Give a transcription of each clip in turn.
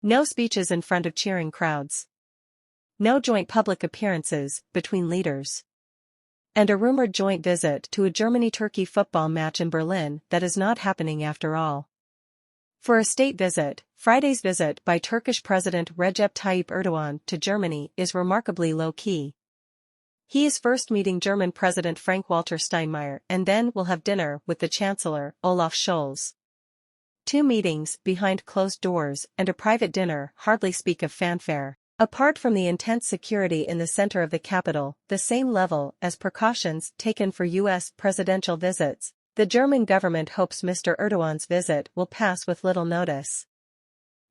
No speeches in front of cheering crowds. No joint public appearances between leaders. And a rumored joint visit to a Germany-Turkey football match in Berlin that is not happening after all. For a state visit, Friday's visit by Turkish President Recep Tayyip Erdogan to Germany is remarkably low-key. He is first meeting German President Frank-Walter Steinmeier and then will have dinner with the Chancellor, Olaf Scholz. Two meetings behind closed doors and a private dinner hardly speak of fanfare. Apart from the intense security in the center of the capital, the same level as precautions taken for U.S. presidential visits, the German government hopes Mr. Erdogan's visit will pass with little notice.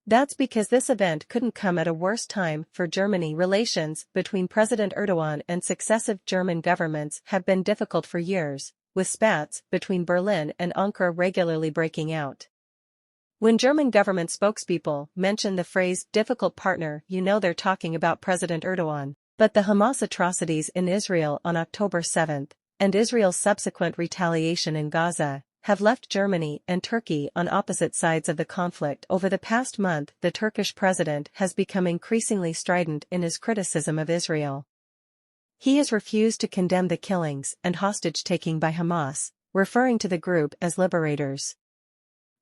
That's because this event couldn't come at a worse time for Germany. Relations between President Erdogan and successive German governments have been difficult for years, with spats between Berlin and Ankara regularly breaking out. When German government spokespeople mention the phrase difficult partner, you know they're talking about President Erdogan. But the Hamas atrocities in Israel on October 7 and Israel's subsequent retaliation in Gaza have left Germany and Turkey on opposite sides of the conflict. Over the past month, the Turkish president has become increasingly strident in his criticism of Israel. He has refused to condemn the killings and hostage-taking by Hamas, referring to the group as liberators.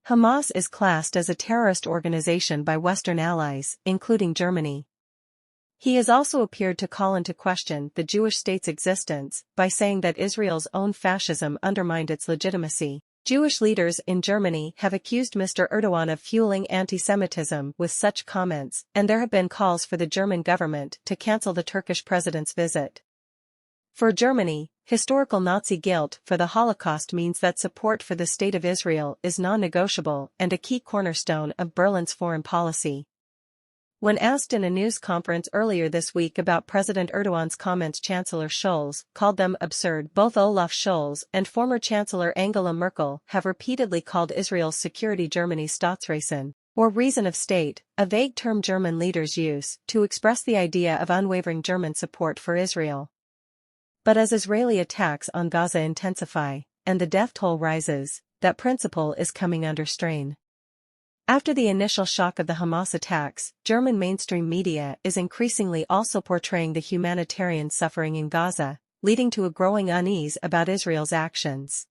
Hamas is classed as a terrorist organization by Western allies, including Germany. He has also appeared to call into question the Jewish state's existence by saying that Israel's own fascism undermined its legitimacy. Jewish leaders in Germany have accused Mr. Erdogan of fueling anti-Semitism with such comments, and there have been calls for the German government to cancel the Turkish president's visit. For Germany, historical Nazi guilt for the Holocaust means that support for the State of Israel is non-negotiable and a key cornerstone of Berlin's foreign policy. When asked in a news conference earlier this week about President Erdogan's comments, Chancellor Scholz called them absurd. Both Olaf Scholz and former Chancellor Angela Merkel have repeatedly called Israel's security Germany's Staatsräson, or reason of state, a vague term German leaders use to express the idea of unwavering German support for Israel. But as Israeli attacks on Gaza intensify, and the death toll rises, that principle is coming under strain. After the initial shock of the Hamas attacks, German mainstream media is increasingly also portraying the humanitarian suffering in Gaza, leading to a growing unease about Israel's actions.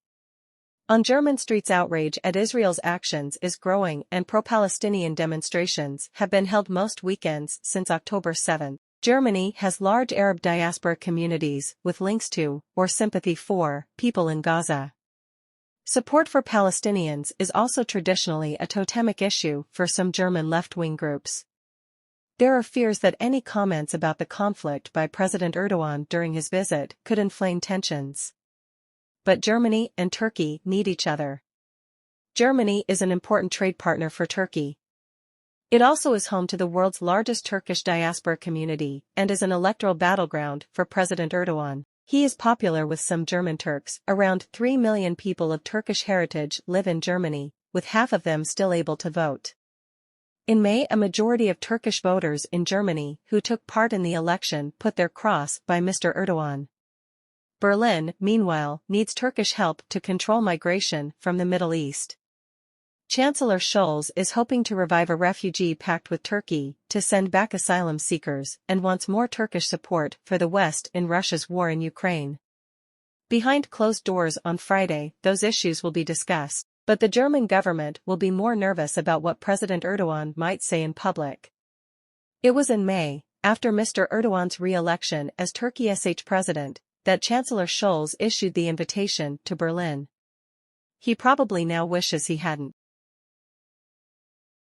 On German streets, outrage at Israel's actions is growing, and pro-Palestinian demonstrations have been held most weekends since October 7. Germany has large Arab diaspora communities with links to, or sympathy for, people in Gaza. Support for Palestinians is also traditionally a totemic issue for some German left-wing groups. There are fears that any comments about the conflict by President Erdogan during his visit could inflame tensions. But Germany and Turkey need each other. Germany is an important trade partner for Turkey. It also is home to the world's largest Turkish diaspora community and is an electoral battleground for President Erdogan. He is popular with some German Turks. Around 3 million people of Turkish heritage live in Germany, with half of them still able to vote. In May, a majority of Turkish voters in Germany who took part in the election put their cross by Mr. Erdogan. Berlin, meanwhile, needs Turkish help to control migration from the Middle East. Chancellor Scholz is hoping to revive a refugee pact with Turkey to send back asylum seekers and wants more Turkish support for the West in Russia's war in Ukraine. Behind closed doors on Friday, those issues will be discussed, but the German government will be more nervous about what President Erdogan might say in public. It was in May, after Mr. Erdogan's re-election as Turkey's president, that Chancellor Scholz issued the invitation to Berlin. He probably now wishes he hadn't.